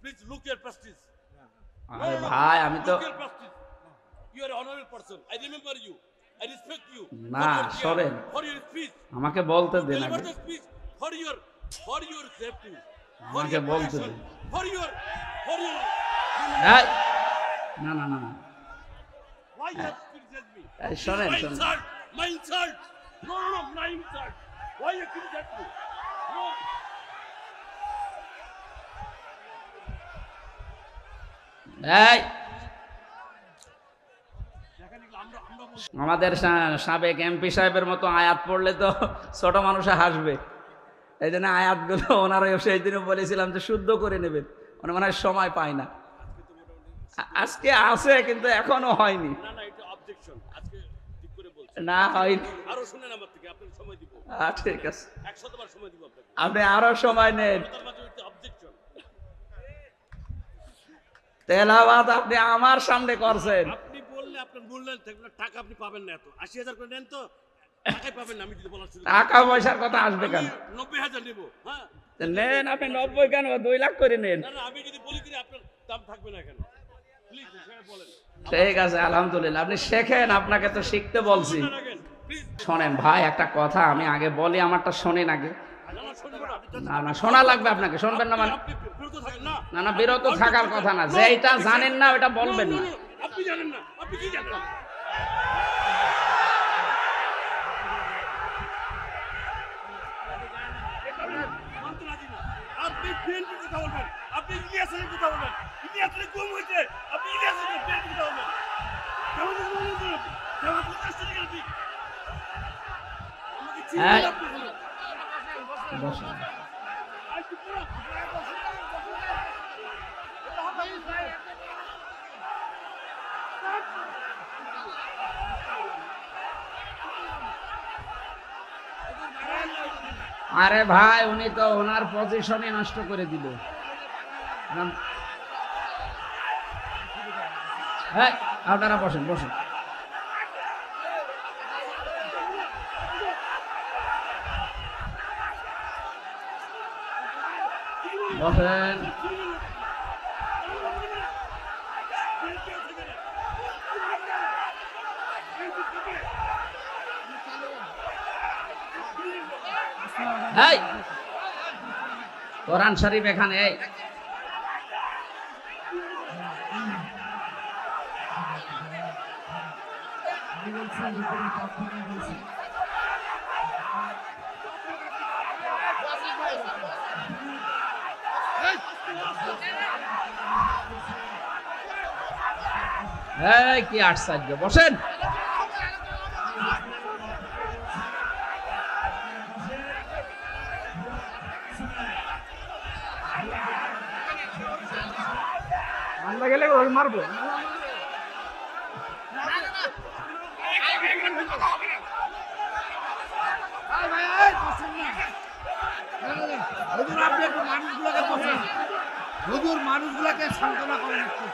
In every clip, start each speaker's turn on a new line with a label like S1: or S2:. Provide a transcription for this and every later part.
S1: Please look your prestige.
S2: আরে ভাই আমি তো
S1: Look your prestige. You are an honorable person. I remember you. I respect you.
S2: না সরেন
S1: For your speech.
S2: আমাকে বলতে দিন
S1: Deliver
S2: আগে
S1: the speech for your safety. For
S2: আমাকে
S1: your
S2: বলতে
S1: protection.
S2: দিন
S1: For your.
S2: এই, না না না না
S1: Why you have criticized me?
S2: এই শোনেন
S1: My
S2: শোনেন
S1: insult. My insult. No, my insult. Why you criticized me? No.
S2: এই আমাদের সাবেক এমপি সাহেবের মতো আয়াত পড়লে তো ছোট মানুষে হাসবে, এই জন্য আয়াতগুলো ওনারা সেই দিনও বলেছিলাম যে শুদ্ধ করে নেবেন, মানে মনে হয় সময় পায় না। আজকে আছে কিন্তু এখনো হয়নি।
S1: না এটা অবজেকশন। আজকে ঠিক করে বলছি।
S2: না হয়নি।
S1: আরো শুনেন আমার থেকে, আপনাকে সময় দিব।
S2: ঠিক আছে
S1: 100 বার সময় দিব আপনাকে।
S2: আপনি আরো সময় নেন।
S1: তার মাঝে একটা অবজেকশন।
S2: তেলাওয়াত আপনি আমার সামনে করছেন।
S1: আপনি বললে আপনার মূল্যায়ন থাকবে, টাকা আপনি পাবেন না। এত 80,000 করে নেন তো টাকাই পাবেন না। আমি যদি বলার সুযোগ
S2: টাকা পয়সার কথা আসবে কেন?
S1: 90,000 নেব। হ্যাঁ
S2: নেন আপনি 90 কেন 2 লাখ করে নেন।
S1: না আমি যদি বলি কি আপনার দাম থাকবে না এখানে। প্লিজ স্যার বলেন।
S2: ঠিক আছে আলহামদুলিল্লাহ, আপনি শেখেন, আপনাকে তো শিখতে বলছি। শোনেন ভাই একটা কথা আমি আগে বলি, আমারটা শোনেন আগে। না না শোনা লাগবে আপনাকে, শুনবেন না মানে? না না বিরত থাকার কথা না, যেটা জানেন না ওটা বলবেন না।
S1: আপনি জানেন না, আপনি কি জানেন? আপনি বিএনপির কথা বলবেন, আপনি ইলিয়াসের কথা বলবেন, ইলিয়াসের গুম হয়েছে, আপনি ইলিয়াসের বিএনপির কথা বলবেন। আমাকে চিনবেন আপনি?
S2: বসেন। আরে ভাই উনি তো ওনার পজিশনই নষ্ট করে দিল। হ্যাঁ আপনারা বসেন বসেন। বসেন। এই কোরআন শরীফ এখানে। এই এই কি আশ্চর্য, বসেন। আমরা গেলে ওই মারবো।
S3: মানুষগুলাকে সান্ত্বনা করেন একটু।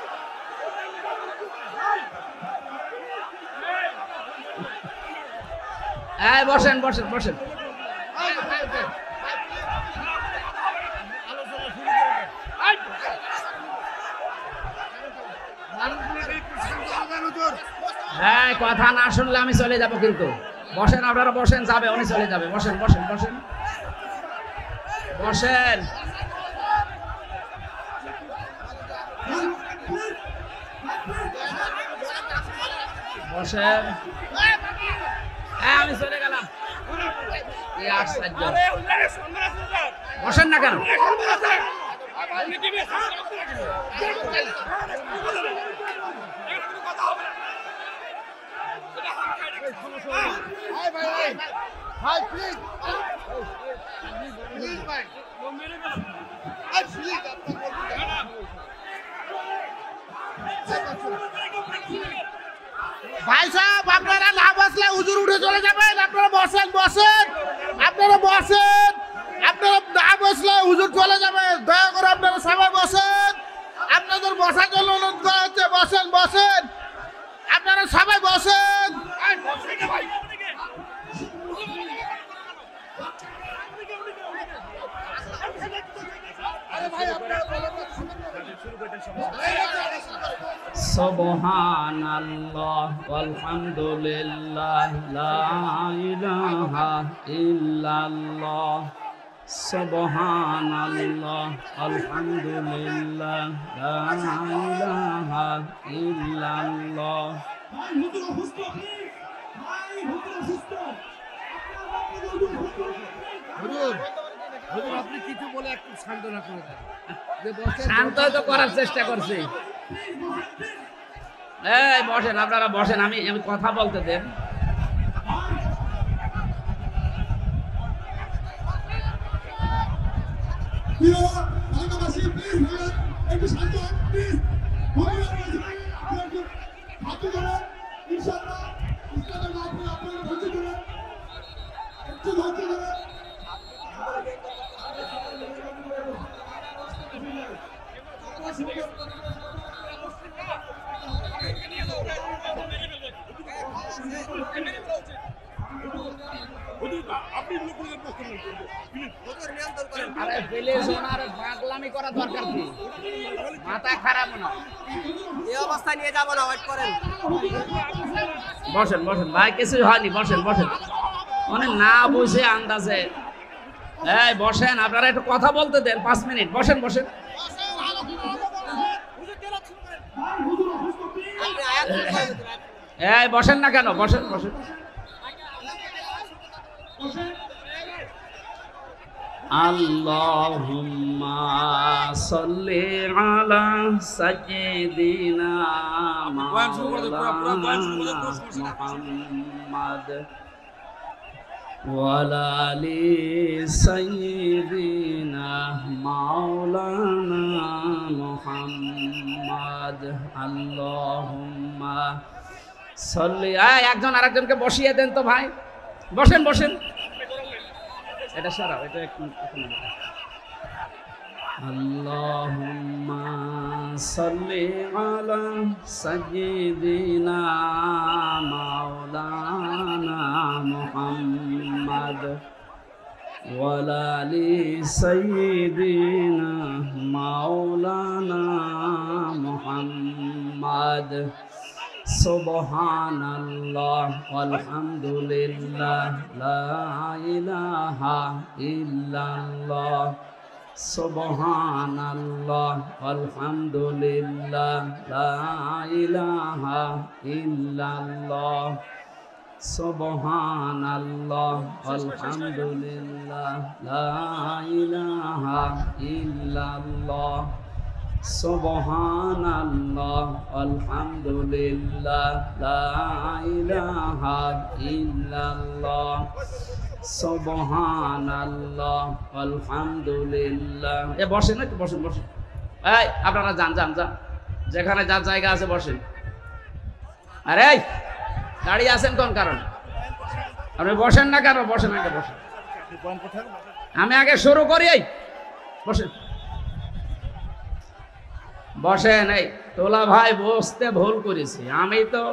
S2: বসেন বসেন বসেন। হ্যাঁ কথা না শুনলে আমি চলে যাব কিন্তু। বসেন আপনারা বসেন, যাবে উনি চলে যাবে। বসেন বসেন বসেন বসেন। বসেন। হ্যাঁ আমি চলে গেলাম। বসেন না কেন?
S3: ভাই সাহেব আপনারা না বসলে হুজুর উঠে চলে যাবেন। আপনারা বসেন বসেন, আপনারা বসেন। আপনারা না বসলে হুজুর চলে যাবে। দয়া করে আপনারা সবাই বসেন। আপনাদের বসার জন্য অনুরোধ করা হচ্ছে। বসেন বসেন, আপনারা সবাই বসেন। আরে ভাই আপনারা
S2: সুবহানাল্লাহ ওয়ালহামদুলিল্লাহ লা ইলাহা ইল্লাল্লাহ সুবহানাল্লাহ আলহামদুলিল্লাহ লা ইলাহা ইল্লাল্লাহ।
S3: হুজুর হুজুর আপনি কিছু বলে একটু সান্ত্বনা করে দেন যে বসেন।
S2: শান্ত তো করার চেষ্টা করছি। এই বসেন, আপনারা বসেন, আমি কথা বলতে দেন।
S4: প্রিয় এলাকাবাসী, প্লিজ একটু শান্ত হন, প্লিজ। হাত ধরে ইনশাআল্লাহ ইসলামের মাধ্যমে আপনারা ধৈর্য ধরে একটু ধৈর্য ধরে
S1: আপনি লোকদের প্রশ্ন প্লিজ
S2: আরে প্লিজ ওনার পাগলামি করা দরকার কি? মাথা খারাপ না,
S5: এই অবস্থায় নিয়ে যাব না, ওয়েট করেন।
S2: বসেন বসেন ভাই, কিছু হয়নি, বসেন বসেন। মানে না বুঝে আন্দাজে। এই বসেন, আপনারা একটু কথা বলতে দেন 5 মিনিট। বসেন বসেন।
S5: আপনি আয়াত শুরু করে দিন।
S2: এই বসেন না কেন? বসেন বসেন। আল্লাহুম্মা সাল্লি আলা সাইয়্যিদিনা মুহাম্মাদ ওয়া আলা আলি সাইয়্যিদিনা মাওলানা মুহাম্মাদ। আল্লাহুম্মা সাল্লি। একজন আরেকজনকে বসিয়ে দেন তো ভাই। বসেন বসেন। এটা সরাও, এটা একটু। আল্লাহুম্মা সাল্লি আলা সাইয়্যিদিনা মাওলানা মুহাম্মাদ ওয়া আলা আলি সাইয়্যিদিনা মাওলানা মুহাম্মাদ। সুবহানাল্লাহ ওয়ালহামদুলিল্লাহ লা ইলাহা ইল্লাল্লাহ সুবহানাল্লাহ ওয়ালহামদুলিল্লাহ লা ইলাহা ইল্লাল্লাহ সুবহানাল্লাহ ওয়ালহামদুলিল্লাহ লা ইলাহা ইল্লাল্লাহ সুবহানাল্লাহ আলহামদুলিল্লাহ লা ইলাহা ইল্লাল্লাহ সুবহানাল্লাহ আলহামদুলিল্লাহ। বসেন, একটু বসেন বসেন। এই আপনারা যান যান যান, যেখানে যার জায়গা আছে বসেন। আরে দাঁড়িয়ে আছেন কোন কারণ? আপনি বসেন না কেন? বসেন, আগে বসেন। আমি আগে শুরু করি। বসেন বসেন। এই তোলা ভাই বসতে ভুল করেছি আমি তো।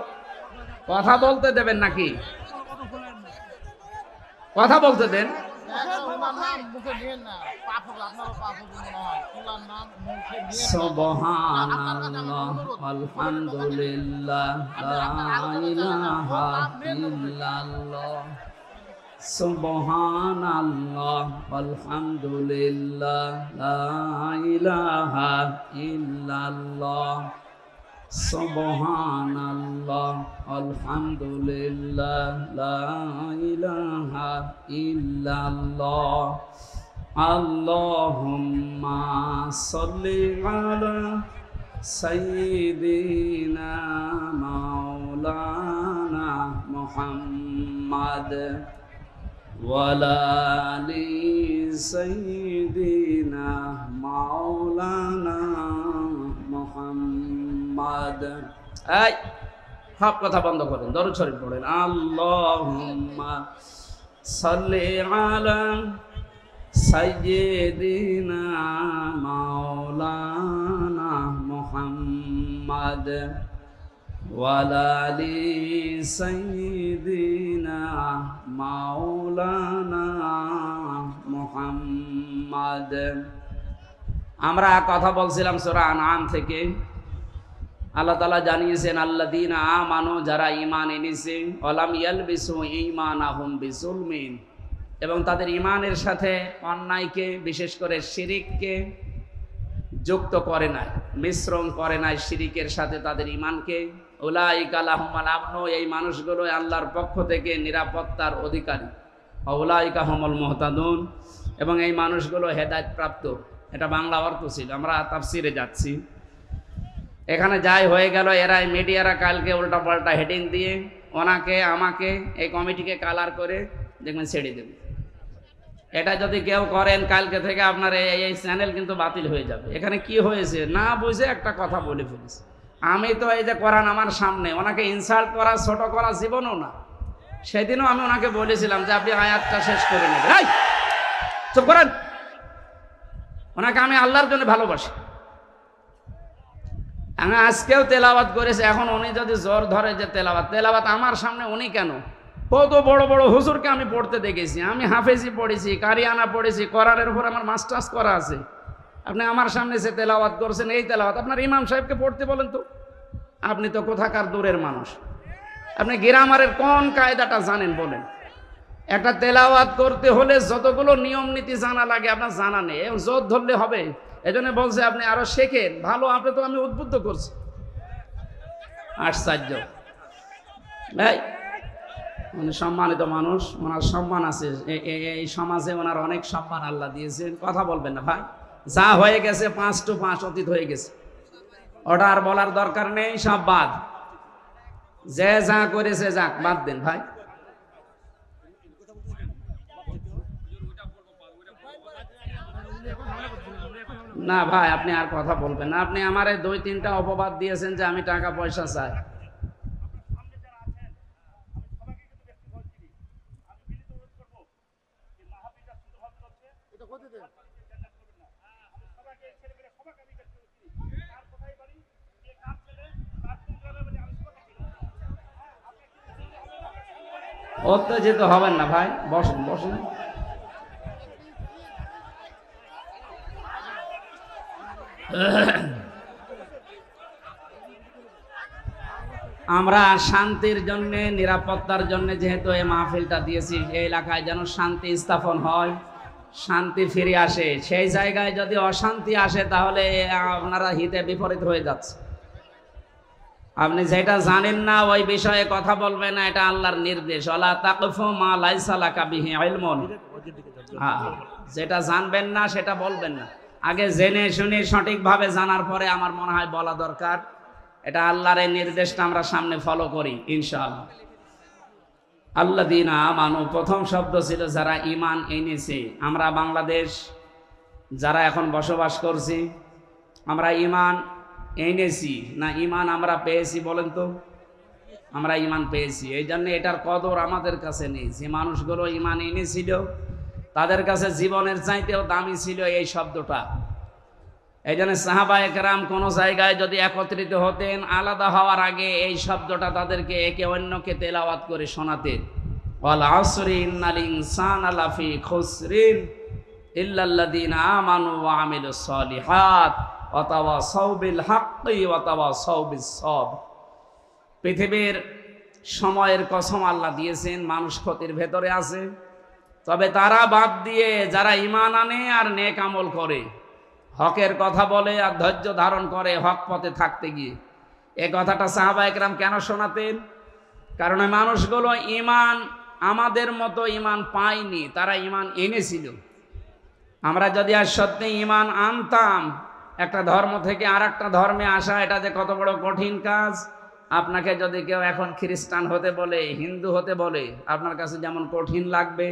S2: কথা বলতে দেবেন নাকি? কথা বলতে দেন। সুবহানাল্লাহ আলহামদুলিল্লাহ লা ইলাহা ইল্লাল্লাহ সুবহানাল্লাহ আলহামদুলিল্লাহ লা ইলাহা ইল্লাল্লাহ সুবহানাল্লাহ আলহামদুলিল্লাহ লা ইলাহা ইল্লাল্লাহ। আল্লাহুম্মা সাল্লি আলা সাইয়্যিদিনা মাওলানা মুহাম্মাদ ওয়া আলা আলি সাইয়্যিদিনা মাওলানা মুহাম্মাদ। এই সব কথা বন্ধ করেন, দরুদ শরীফ পড়েন। আল্লাহুম্মা সাল্লি আলা সাইয়্যিদিনা মাওলানা মুহাম্মাদ ওয়া আলা আলি সাইয়্যিদিনা মাওলানা মুহাম্মাদ। আমরা কথা বলছিলাম সূরা আনআম থেকে। আল্লাহ তাআলা জানিয়েছেন আল্লাযীনা আমানু, যারা ঈমান এনেছে, ওয়ালাম ইয়ালবিসু ঈমানাহুম বিজুলমিন, এবং তাদের ঈমানের সাথে অন্যায়কে, বিশেষ করে শিরিককে যুক্ত করে নাই, মিশ্রণ করে নাই শিরিকের সাথে তাদের ঈমানকে। উলাইকা লাহুমুল আমনু, এই মানুষগুলো আল্লাহর পক্ষ থেকে নিরাপত্তার অধিকারী। উলাইকা হুমুল মুহতাদুন, এবং এই মানুষগুলো হেদায়েত প্রাপ্ত। এটা বাংলা অর্থ ছিল, আমরা তাফসিরে যাচ্ছি। এখানে যাই হয়ে গেল, এরাই মিডিয়ারা কালকে উল্টাপাল্টা হেডিং দিয়ে ওনাকে, আমাকে, এই কমিটিকে কালার করে দেখবেন ছেড়ে দেবে। এটা যদি কেউ করেন, কালকে থেকে আপনার এই চ্যানেল কিন্তু বাতিল হয়ে যাবে। এখানে কি হয়েছে না বুঝে একটা কথা বলে ফেলেছে। আমি তো এই যে কোরআন আমার সামনে, ওনাকে ইনসাল্ট করা, ছোট করা জীবনও না। সেদিনও আমি ওনাকে বলেছিলাম যে আপনি আয়াতটা শেষ করে নেবেন। এই চুপ করেন, ওনাকে আমি আল্লাহর জন্য ভালোবাসি। আমি আজকেও তেলাওয়াত করেছি। এখন উনি যদি জোর ধরে যে তেলাওয়াত আমার সামনে, উনি কেন? কত বড় বড় হুজুরকে আমি পড়তে দেখেছি। আমি হাফেজি পড়েছি, কারিয়ানা পড়েছি, কোরআনের উপর আমার মাস্টার্স করা আছে। আপনি আমার সামনে সে তেলাওয়াত করছেন, এই তেলাওয়াত আপনার ইমাম সাহেবকে পড়তে বলেন তো। আপনি তো কোথাকার দূরের মানুষ, আপনি গ্রামারের কোন কায়দাটা জানেন বলেন? একটা তেলাওয়াত করতে হলে যতগুলো নিয়ম নীতি জানা লাগে আপনার জানা নেই, জোর ধরলে হবে। এজন্য বলছে আপনি আরো শেখেন ভালো। আপনি তো আমি উদ্বুদ্ধ করছি। আশ্চর্য ভাই, উনি সম্মানিত মানুষ, ওনার সম্মান আছে এই সমাজে, ওনার অনেক সম্মান আল্লাহ দিয়েছেন। কথা বলবেন না ভাই, যা হয়ে গেছে 5 to 5 অতীত হয়ে গেছে, ওটা আর বলার দরকার নেই, সব বাদ। যে যা করেছে যাক, বাদ দেন ভাই। না ভাই, আপনি আর কথা বলবেন না। আপনি আমারে 2-3টা অপবাদ দিয়েছেন যে আমি টাকা পয়সা চাই। উত্তেজিত হবেন না ভাই, বসেন বসেন। আমরা শান্তির জন্য, নিরাপত্তার জন্য যেহেতু এই মাহফিলটা দিয়েছি, এই এলাকায় যেন শান্তি স্থাপন হয়, শান্তি ফিরে আসে। সেই জায়গায় যদি অশান্তি আসে তাহলে আপনারা হিতে বিপরীত হয়ে যাচ্ছে। আপনি যেটা জানেন না ওই বিষয়ে কথা বলবেন না, এটা আল্লাহর নির্দেশ। ওয়ালা তাকফু মা লাইসা লাকা বিহি ইলমুন, যেটা জানবেন না সেটা বলবেন না। আগে জেনে শুনে সঠিকভাবে জানার পরে আমার মনে হয় বলা দরকার। এটা আল্লাহর এই নির্দেশটা আমরা সামনে ফলো করি ইনশাআল্লাহ। আল্লাযীনা আমানু, প্রথম শব্দ ছিল যারা ঈমান এনেছে। আমরা বাংলাদেশ যারা এখন বসবাস করছি, আমরা ঈমান এনেছি না ঈমান আমরা পেয়েছি বলেন তো? আমরা ঈমান পেয়েছি। এই জন্য এটার কদর আমাদের কাছে নেই। যে মানুষগুলো ঈমান এনেছিল তাদের কাছে জীবনের চাইতেও দামি ছিল এই শব্দটা। এই জন্য সাহাবায়ে কেরাম কোনো জায়গায় যদি একত্রিত হতেন, আলাদা হওয়ার আগে এই শব্দটা তাদেরকে একে অন্যকে তেলাওয়াত করে শোনাতেন। ওয়াল আসরি ইন্নাল ইনসানা লাফি খুসরিন ইল্লাল্লাযীনা আমানু ওয়া আমিলুস সলিহাত ওয়া তাওয়াসাউ বিল হাক্কি ওয়া তাওয়াসাউ বিস সবর। পৃথিবীর সময়ের কসম আল্লাহ দিয়েছেন, মানুষ ক্ষতির ভেতরে আছে। তবে তারা বাদ দিয়ে যারা ঈমান আনে আর নেক আমল করে, হকের কথা বলে আর ধৈর্য ধারণ করে হক পথে থাকতে গিয়ে, এই কথাটা সাহাবায়ে কেরাম কেন শোনাতেন? কারণ এই মানুষগুলো ঈমান আমাদের মতো ঈমান পায়নি, তারা ঈমান এনেছিল। আমরা যদি আর সত্যি ঈমান আনতাম, একটা ধর্ম থেকে আর একটা ধর্মে আসা এটা যে কত বড় কঠিন কাজ। আপনাকে যদি কেউ এখন খ্রিস্টান হতে বলে, হিন্দু হতে বলে, আপনার কাছে যেমন কঠিন লাগবে,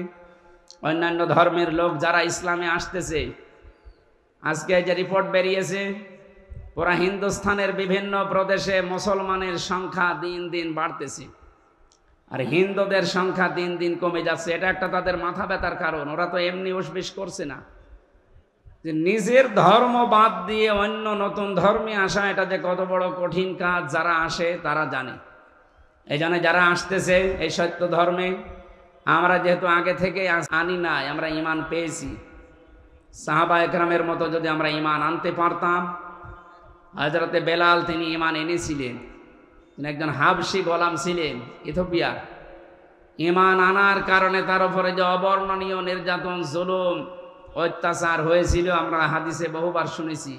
S2: অন্যান্য ধর্মের লোক যারা ইসলামে আসতেছে, আজকে যে রিপোর্ট বেরিয়েছে, পুরা হিন্দুস্থানের বিভিন্ন প্রদেশে মুসলমানের সংখ্যা দিন দিন বাড়তেছে আর হিন্দুদের সংখ্যা দিন দিন কমে যাচ্ছে। এটা একটা তাদের মাথা ব্যথার কারণ। ওরা তো এমনি উসবিস করছে না, যে নিজের ধর্ম বাদ দিয়ে অন্য নতুন ধর্মে আসা এটা যে কত বড় কঠিন কাজ, যারা আসে তারা জানে। এই জন্য যারা আসতেছে এই সত্য ধর্মে, আমরা যেহেতু আগে থেকে আনি নাই, আমরা ঈমান পেয়েছি। সাহাবা একরামের মতো যদি আমরা ঈমান আনতে পারতাম। হযরতে বেলাল তিনি ঈমান এনেছিলেন, তিনি একজন হাবশী গোলাম ছিলেন ইথিওপিয়া। ঈমান আনার কারণে তার উপরে যে অবর্ণনীয় নির্যাতন, জুলুম, অত্যাচার হয়েছিল আমরা হাদিসে বহুবার শুনেছি।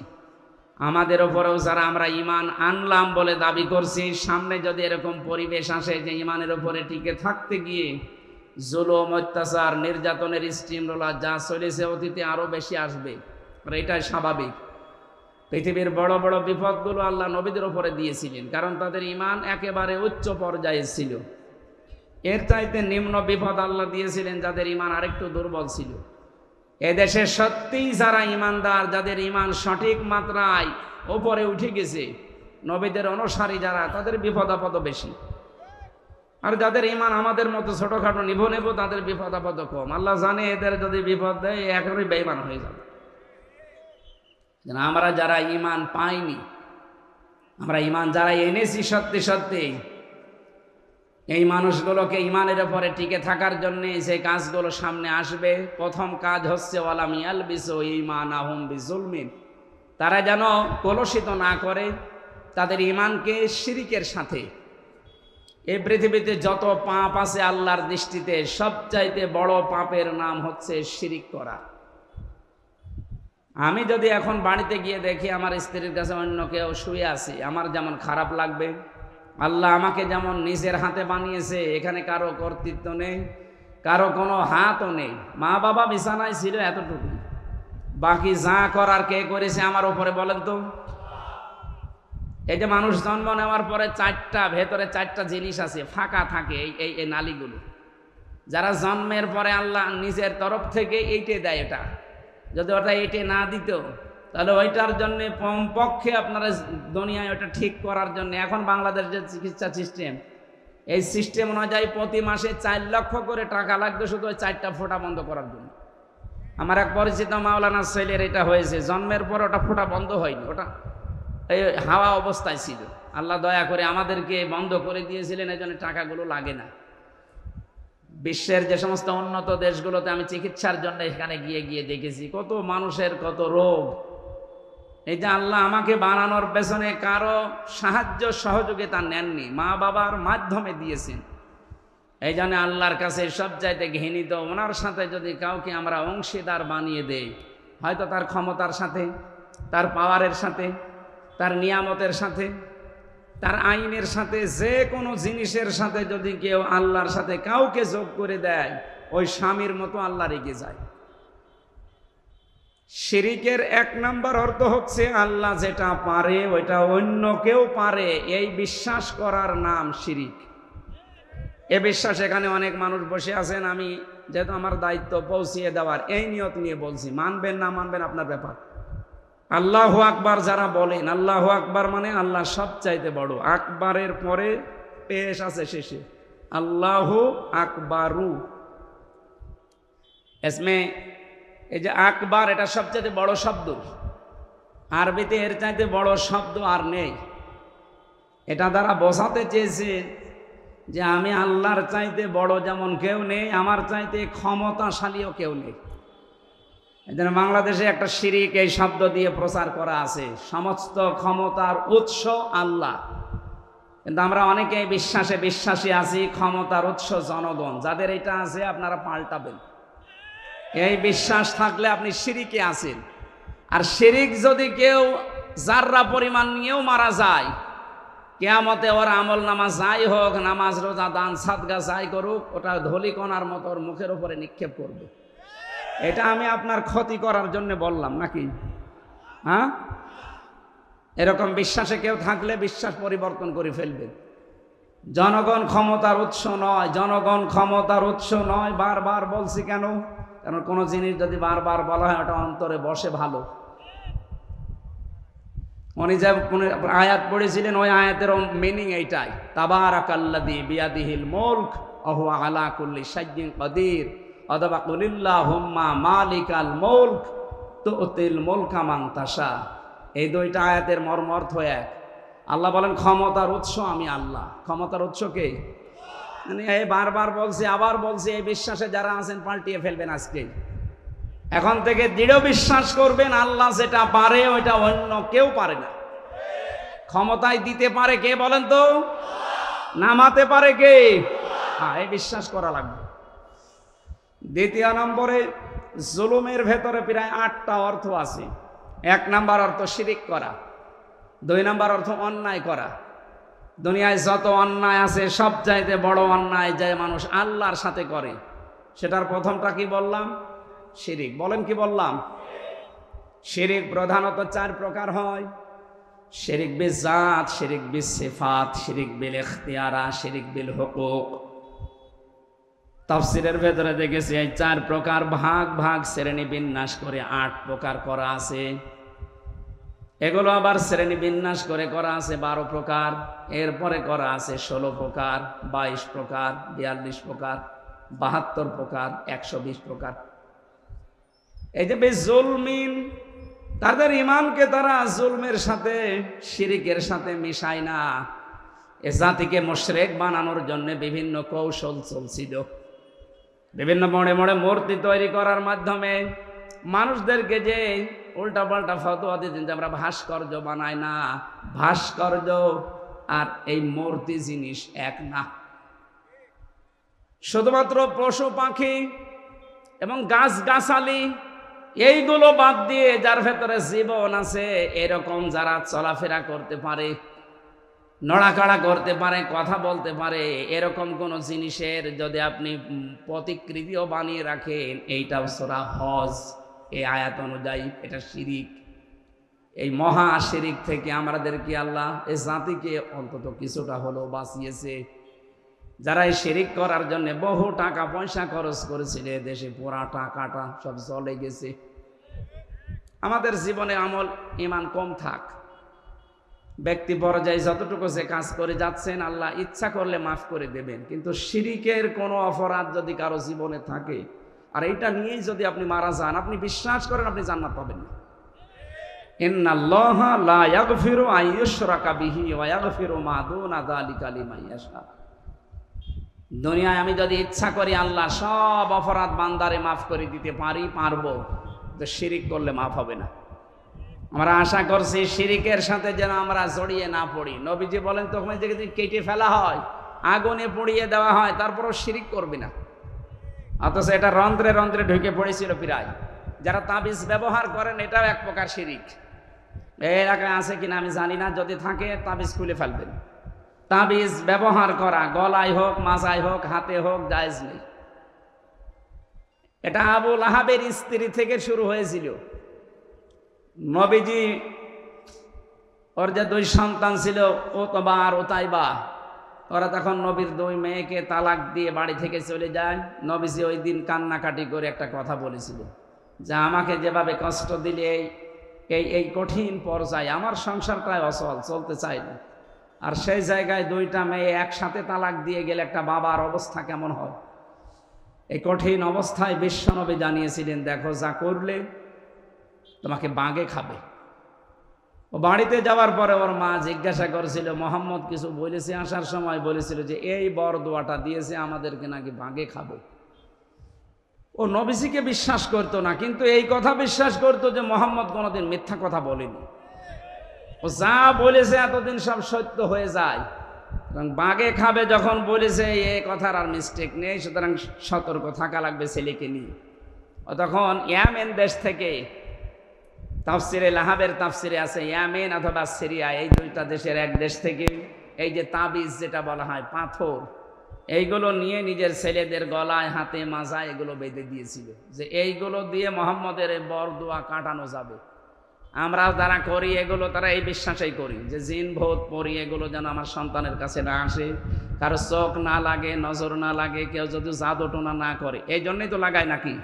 S2: আমাদের ওপরেও যারা আমরা ঈমান আনলাম বলে দাবি করছি, সামনে যদি এরকম পরিবেশ আসে যে ঈমানের উপরে টিকে থাকতে গিয়ে জুলুম, অত্যাচার, নির্যাতনের স্টিম রোলার যা চলেছে অতীতে আরো বেশি আসবে, আর এটাই স্বাভাবিক। পৃথিবীর বড় বড় বিপদগুলো আল্লাহ নবীদের উপরে দিয়েছিলেন, কারণ তাদের ঈমান একেবারে উচ্চ পর্যায়ে ছিল। এর চাইতে নিম্ন বিপদ আল্লাহ দিয়েছিলেন যাদের ঈমান আরেকটু দুর্বল ছিল। এদেশে সত্যিই যারা ঈমানদার, যাদের ঈমান সঠিক মাত্রায় উপরে উঠে গেছে, নবীদের অনুসারী যারা, তাদের বিপদ আপদ বেশি। আর যাদের ঈমান আমাদের মতো ছোটখাটো নিভো নেবো, তাদের বিপদ আপদ কম। আল্লাহ জানে এদের যদি বিপদ দেয় একেবারে বেঈমান হয়ে যাবে। আমরা যারা ঈমান পাইনি, আমরা ঈমান যারা এনেছি সত্যি সত্যি, এই মানুষগুলোকে ঈমানের উপরে টিকে থাকার জন্য যে কাজগুলো সামনে আসবে, প্রথম কাজ হচ্ছে ওয়ালাম ইয়ালবিসু ঈমানাহুম বিজুলমিন। তারা যেন কলুষিত না করে তাদের ঈমানকে শিরিকের সাথে। এই পৃথিবীতে যত পাপ আছে আল্লাহর দৃষ্টিতে সবচাইতে বড় পাপের নাম হচ্ছে শিরিক করা। আমি যদি এখন বাড়িতে গিয়ে দেখি আমার স্ত্রীর কাছে অন্য কেউ শুয়ে আছে, আমার যেমন খারাপ লাগবে। আল্লাহ আমাকে যেমন নিজের হাতে বানিয়েছে, এখানে কারো কর্তৃত্ব নেই, কারো কোনো হাতও নেই। মা বাবা বিছানায় ছিল এতটুকু, বাকি যা করার কে করেছে আমার উপরে বলেন তো? এই যে মানুষ জন্ম নেওয়ার পরে ভেতরে চারটা জিনিস আছে, ফাঁকা থাকে এই নালীগুলো। যারা জন্মের পরে আল্লাহ নিজের তরফ থেকে এইটে দেয়, এটা যদি ওটা এইটে না দিত তাহলে ওইটার জন্যে কমপক্ষে আপনারা দুনিয়ায় ওটা ঠিক করার জন্য, এখন বাংলাদেশ যে চিকিৎসা সিস্টেম, এই সিস্টেম অনুযায়ী প্রতি মাসে 4 লক্ষ করে টাকা লাগবে শুধু ওই 4টা ফোঁটা বন্ধ করার জন্য। আমার এক পরিচিত মাওলানা ছেলের এটা হয়েছে, জন্মের পর ওটা ফোঁটা বন্ধ হয়নি, ওটা এই হাওয়া অবস্থায় ছিল। আল্লাহ দয়া করে আমাদেরকে বন্ধ করে দিয়েছিলেন, এই জন্য টাকাগুলো লাগে না। বিশ্বের যে সমস্ত উন্নত দেশগুলোতে আমি চিকিৎসার জন্য এখানে গিয়ে দেখেছি কত মানুষের কত রোগ। এই যে আল্লাহ আমাকে বানানোর পেছনে কারো সাহায্য সহযোগিতা নেননি, মা বাবার মাধ্যমে দিয়েছেন। এই জন্য আল্লাহর কাছে সবচাইতে ঘৃণিত, ওনার সাথে যদি কাউকে আমরা অংশীদার বানিয়ে দেই, হয়তো তার ক্ষমতার সাথে, তার পাওয়ারের সাথে, তার নিয়ামতের সাথে, তার আইনের সাথে, যে কোনো জিনিসের সাথে যদি কেউ আল্লাহর সাথে কাউকে যোগ করে দেয়, ওই স্বামীর মতো আল্লাহ রেগে যায়। শিরিকের 1 নম্বর অর্থ হচ্ছে আল্লাহ যেটা পারে ওইটা অন্য কেউ পারে, এই বিশ্বাস করার নাম শিরিক। এ বিশ্বাস এখানে অনেক মানুষ বসে আছেন, আমি যেহেতু আমার দায়িত্ব পৌঁছিয়ে দেওয়ার, এই নিয়ত নিয়ে বলছি। মানবেন না মানবেন আপনার ব্যাপার। আল্লাহু আকবার যারা বলেন, আল্লাহু আকবার মানে আল্লাহ সবচাইতে বড়, আকবারের পরে পেশ আছে শেষে আল্লাহু আকবারু। এসমে এই যে আকবার, এটা সবচাইতে বড় শব্দ। আরবিতে এর চাইতে বড় শব্দ আর নেই। এটা দ্বারা বোঝাতে চেয়েছে যে আমি আল্লাহর চাইতে বড় যেমন কেউ নেই, আমার চাইতে ক্ষমতাশালীও কেউ নেই। এই জন্য বাংলাদেশে একটা শিরিক এই শব্দ দিয়ে প্রচার করা আছে, সমস্ত ক্ষমতার উৎস আল্লাহ। কিন্তু আমরা অনেকেই বিশ্বাসী আছি ক্ষমতার উৎস জনগণ। যাদের এটা আছে আপনারা পাল্টাবেন। এই বিশ্বাস থাকলে আপনি শিরিকে আছেন। আর শিরিক যদি কেউ জাররা পরিমাণ নিয়েও মারা যায়, কিয়ামতে ওর আমল নামাজ যাই হোক, নামাজ রোজা দান সাদকা যাই করুক, ওটা ধলিকণার মতো ওর মুখের উপরে নিক্ষেপ করবে। এটা আমি আপনার ক্ষতি করার জন্য বললাম নাকি? হ্যাঁ, এরকম বিশ্বাসে কেউ থাকলে বিশ্বাস পরিবর্তন করে ফেলবে। জনগণ ক্ষমতার উৎস নয়, জনগণ ক্ষমতার উৎস নয়। বারবার বলছি কেন? কারণ কোনো জিনিস যদি বারবার বলা হয় ওটা অন্তরে বসে ভালো। উনি যে আয়াত পড়েছিলেন, ওই আয়াতের মিনিং এইটাই, তাবারাকাল্লাযী বিয়াদিহিল মুলক ওয়া হুয়া আলা কুল্লি শাইইন কাদির, অথবা কুলিল্লাহুম্মা মালিকাল মুলক তুতিল মুলকা মান তাশা। এই 2টা আয়াতের মর্ম অর্থ এক। আল্লাহ বলেন ক্ষমতার উৎস আমি আল্লাহ। ক্ষমতার উৎস কে? মানে এই বারবার বলছি, আবার বলছি, এই বিশ্বাসে যারা আছেন পাল্টিয়ে ফেলবেন আজকে। এখন থেকে দৃঢ় বিশ্বাস করবেন আল্লাহ যেটা পারে ওইটা অন্য কেউ পারে না। ক্ষমতায় দিতে পারে কে বলেন তো? নামাতে পারে কে? হ্যাঁ, এই বিশ্বাস করা লাগবে। দ্বিতীয় নম্বরে, জুলুমের ভেতরে প্রায় 8টা অর্থ আছে। 1 নাম্বার অর্থ শিরিক করা, 2 নাম্বার অর্থ অন্যায় করা। দুনিয়ায় যত অন্যায় আছে সব চাইতে বড় অন্যায় যে মানুষ আল্লাহর সাথে করে, সেটার প্রথমটা কি বললাম? শিরিক। বলেন কি বললাম? শিরিক প্রধানত 4 প্রকার হয়। শিরিক বিল জাত, শিরিক বিল সিফাত, শিরিক বিল ইখতিয়ারা, শিরিক বিল হুকুক। তাফসীরের ভেতরে দেখেছি এই 4 প্রকার ভাগ ভাগ শ্রেণী বিন্যাস করে 8 প্রকার করা আছে। এগুলো আবার শ্রেণী বিন্যাস করে করা আছে 12 প্রকার, এরপরে করা আছে 16 প্রকার, 22 প্রকার, 42 প্রকার, 72 প্রকার, 120 প্রকার। এই যে বেজুলমিন, তাদের ইমানকে তারা জুলমের সাথে শিরিকের সাথে মিশায় না। এ জাতিকে মুশরিক বানানোর জন্য বিভিন্ন কৌশল চলছিল। বিভিন্ন মোড়ে মোড়ে মূর্তি তৈরি করার মাধ্যমে মানুষদেরকে যে উল্টা পাল্টা ফতোয়া দিতেন যে আমরা ভাস্কর্য বানাই না। ভাস্কর্য আর এই মূর্তি জিনিস এক না। শুধুমাত্র পশু পাখি এবং গাছ গাছালি এইগুলো বাদ দিয়ে যার ভেতরে জীবন আছে, এরকম যারা চলাফেরা করতে পারে, নড়াকাড়া করতে পারে, কথা বলতে পারে, এরকম কোন জিনিসের যদি আপনি প্রতিকৃতিও বানিয়ে রাখেন, এইটাও সূরা হজ এই আয়াত অনুযায়ী এটা শিরিক। এই মহা শিরিক থেকে আমাদেরকে আল্লাহ এই জাতিকে অন্তত কিছুটা হলেও বাঁচিয়েছে। যারা এই শিরিক করার জন্য বহু টাকা পয়সা খরচ করেছিল, দেশে পুরা টাকাটা সব চলে গেছে। আমাদের জীবনে আমল ইমান কম থাক, ব্যক্তি পর্যায়ে যতটুকু যে কাজ করে যাচ্ছেন আল্লাহ ইচ্ছা করলে মাফ করে দেবেন, কিন্তু শিরিকের কোনো অপরাধ যদি কারো জীবনে থাকে আর এইটা নিয়েই যদি আপনি মারা যান, আপনি বিশ্বাস করেন আপনি জান্নাত পাবেন না। ইন্নাল্লাহা লা ইয়াগফিরু আন ইউশরাকা বিহি ওয়া ইয়াগফিরু মা দুনা যালিকা লিমান ইয়াশা। দুনিয়ায় আমি যদি ইচ্ছা করি আল্লাহ সব অপরাধ বান্দারে মাফ করে দিতে পারবো, তো শিরিক করলে মাফ হবে না। আমরা আশা করছি শিরিকের সাথে যেন আমরা জড়িয়ে না পড়ি। নবীজি বলেন তখন যদি কেটে ফেলা হয়, আগুনে পুড়িয়ে দেওয়া হয়, তারপরও শিরিক করবি না। অথচ এটা রন্ধ্রে রন্ধ্রে ঢুকে পড়েছিল প্রায়। যারা তাবিজ ব্যবহার করেন এটাও এক প্রকার শিরিক। এই এলাকায় আছে কিনা আমি জানি না, যদি থাকে তাবিজ খুলে ফেলবেন। তাবিজ ব্যবহার করা গলায় হোক, মাজায় হোক, হাতে হোক, জায়েজ নেই। এটা আবু লাহাবের স্ত্রী থেকে শুরু হয়েছিল। নবীজি ওর যে 2 সন্তান ছিল, ওতবা আর ওতাইবা, ওরা তখন নবীর 2 মেয়েকে তালাক দিয়ে বাড়ি থেকে চলে যায়। নবীজি ওই দিন কান্নাকাটি করে একটা কথা বলেছিল যে আমাকে যেভাবে কষ্ট দিলে এই কঠিন পর্যায়ে আমার সংসারটাই অচল, চলতে চাই না। আর সেই জায়গায় 2টা মেয়ে একসাথে তালাক দিয়ে গেলে একটা বাবার অবস্থা কেমন হয়। এই কঠিন অবস্থায় বিশ্বনবী জানিয়েছিলেন, দেখো যা করলে তোমাকে বাঘে খাবে। ও বাড়িতে যাওয়ার পরে ওর মা জিজ্ঞাসা করেছিল মোহাম্মদ কিছু বলেছে, আসার সময় বলেছিল যে এই বর দোয়াটা দিয়েছে আমাদেরকে নাকি বাঘে খাবে। ও নবীজিকে বিশ্বাস করতো না, কিন্তু এই কথা বিশ্বাস করতো যে মোহাম্মদ কোনোদিন মিথ্যা কথা বলেনি। ও যা বলেছে এতদিন সব সত্য হয়ে যায়। বাঘে খাবে যখন বলেছে এই কথার আর মিস্টেক নেই, সুতরাং সতর্ক থাকা লাগবে ছেলেকে নিয়ে। ও তখন ইয়ামেন দেশ থেকে, তাফসিরে লাহাবের তাফসিরে আছে ইয়ামেন অথবা সিরিয়া, এই 2টা দেশের এক দেশ থেকে এই যে তাবিজ যেটা বলা হয় পাথর, এইগুলো নিয়ে নিজের ছেলেদের গলায়, হাতে, মাজায় এগুলো বেঁধে দিয়েছিল যে এইগুলো দিয়ে মোহাম্মদের বর দোয়া কাটানো যাবে। আমরা যারা করি এগুলো, তারা এই বিশ্বাসই করি যে জিন ভূত পরি এগুলো যেন আমার সন্তানের কাছে না আসে, কারো চোখ না লাগে, নজর না লাগে, কেউ যদি জাদু টোনা না করে। এই জন্যই তো লাগায় নাকি?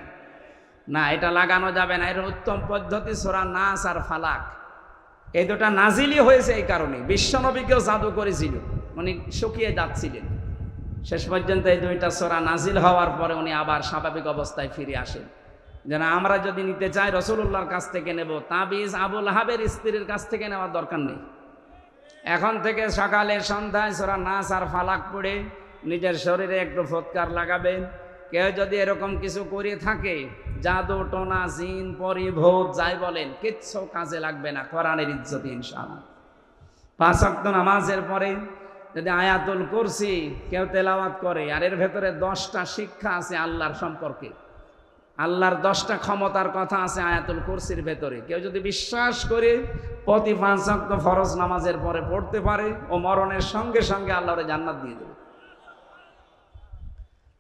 S2: না, এটা লাগানো যাবে না। এর উত্তম পদ্ধতি সূরা নাস আর ফালাক, এই 2টা নাজিলই হয়েছে এই কারণে। বিশ্বনবীকেও জাদু করেছিল, উনি শুকিয়ে যাচ্ছিলেন। শেষ পর্যন্ত এই 2টা সূরা নাজিল হওয়ার পরে উনি আবার স্বাভাবিক অবস্থায় ফিরে আসেন। যেন আমরা যদি নিতে চাই রাসূলুল্লাহর কাছ থেকে নেব, তাবিজ আবু লাহাবের স্ত্রীর কাছ থেকে নেওয়ার দরকার নেই। এখন থেকে সকালে সন্ধ্যায় সূরা নাস আর ফালাক পড়ে নিজের শরীরে একটু ফৎকার লাগাবেন। কেউ যদি এরকম কিছু করে থাকে জাদু টোনা জিন পরি ভূত যাই বলেন কিচ্ছু কাজে লাগবে না কোরআনের ইজ্জতে ইনশাআল্লাহ। 5 ওয়াক্ত নামাজের পরে যদি আয়াতুল কুরসি কেউ তেলাওয়াত করে, আর এর ভেতরে 10টা শিক্ষা আছে আল্লাহর সম্পর্কে, আল্লাহর 10টা ক্ষমতার কথা আছে আয়াতুল কুরসির ভেতরে। কেউ যদি বিশ্বাস করে প্রতি 5 ওয়াক্ত ফরজ নামাজের পরে পড়তে পারে, ও মরণের সঙ্গে সঙ্গে আল্লাহরে জান্নাত দিয়ে দেবে।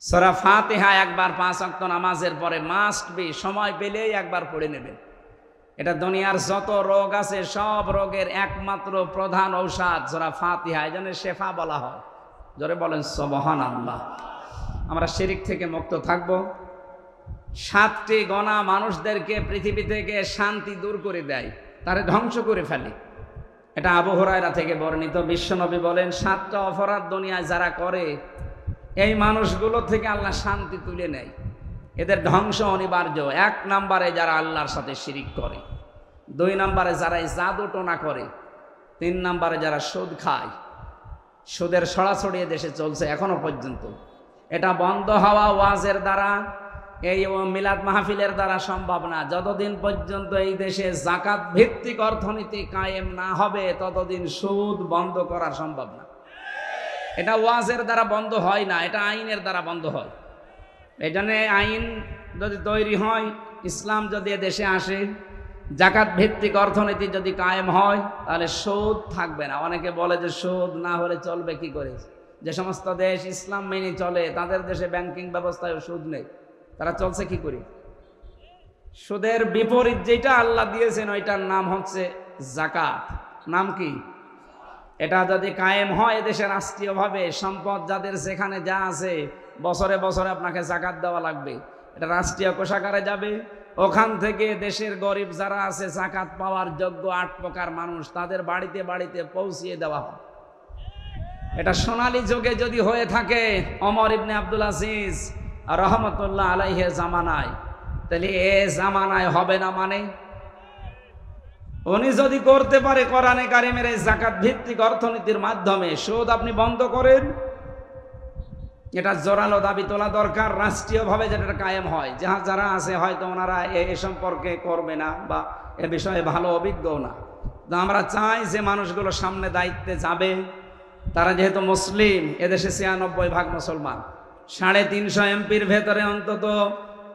S2: সূরা ফাতিহা একবার 5 ওয়াক্ত নামাজের পরে মাস্ট বি, সময় পেলেই একবার পড়ে নেবেন। এটা দুনিয়ার যত রোগ আছে সব রোগের একমাত্র প্রধান ঔষধ সূরা ফাতিহা, এজন্য শেফা বলা হয়। জোরে বলেন সুবহানাল্লাহ। আমরা শিরক থেকে মুক্ত থাকব। 7টি গণা মানুষদেরকে পৃথিবী থেকে শান্তি দূর করে দেয়, তারে ধ্বংস করে ফেলে। এটা আবু হুরায়রা থেকে বর্ণিত। বিশ্বনবী বলেন 7টা অপরাধ দুনিয়ায় যারা করে এই মানুষগুলো থেকে আল্লাহ শান্তি তুলে নেয়, এদের ধ্বংস অনিবার্য। 1 নম্বরে যারা আল্লাহর সাথে শিরিক করে, 2 নম্বরে যারা জাদু টোনা করে, 3 নম্বরে যারা সুদ খায়। সুদের ছড়াছড়ি দেশে চলছে এখনো পর্যন্ত। এটা বন্ধ হওয়া ওয়াজের দ্বারা, এই মিলাদ মাহফিলের দ্বারা সম্ভব না। যতদিন পর্যন্ত এই দেশে যাকাত ভিত্তিক অর্থনীতি কায়েম না হবে ততদিন সুদ বন্ধ করা সম্ভব না। এটা ওয়াজের দ্বারা বন্ধ হয় না, এটা আইনের দ্বারা বন্ধ হয়। এই জন্য আইন যদি তৈরি হয়, ইসলাম যদি দেশে আসে, যাকাত ভিত্তিক অর্থনীতি যদি কায়েম হয়, তাহলে সুদ থাকবে না। অনেকে বলে যে সুদ না হলে চলবে কি করে? যে সমস্ত দেশ ইসলাম মেনে চলে তাদের দেশে ব্যাংকিং ব্যবস্থায় সুদ নেই, তারা চলছে কি করে? সুদের বিপরীত যেটা আল্লাহ দিয়েছেন ওইটার নাম হচ্ছে যাকাত। নাম কি? এটা যদি কায়েম হয় দেশে রাষ্ট্রীয়ভাবে, সম্পদ যাদের যেখানে যা আছে বছরে বছরে আপনাকে যাকাত দেওয়া লাগবে। এটা রাষ্ট্রীয় কোষাগারে যাবে, ওখান থেকে দেশের গরিব যারা আছে যাকাত পাওয়ার যোগ্য 8 প্রকার মানুষ, তাদের বাড়িতে বাড়িতে পৌঁছিয়ে দেওয়া হয়। এটা সোনালী যুগে যদি হয়ে থাকে ওমর ইবনে আব্দুল আজিজ রহমতুল্লাহ আলাইহি জামানায়, তাহলে এ জামানায় হবে না মানে? উনি যদি করতে পারে কোরআনে কারিমের এই যাকাত ভিত্তিক অর্থনীতির মাধ্যমে সুদ আপনি বন্ধ করেন, এটা জোরালো দাবি তোলা দরকার রাষ্ট্রীয়ভাবে, যেটা কায়েম হয়। যারা আছে হয়তো ওনারা এ সম্পর্কে করবে না বা এ বিষয়ে ভালো অভিজ্ঞও না। তো আমরা চাই যে মানুষগুলো সামনে দায়িত্বে যাবে, তারা যেহেতু মুসলিম, এদেশে 96% মুসলমান, 350 এমপির ভেতরে অন্তত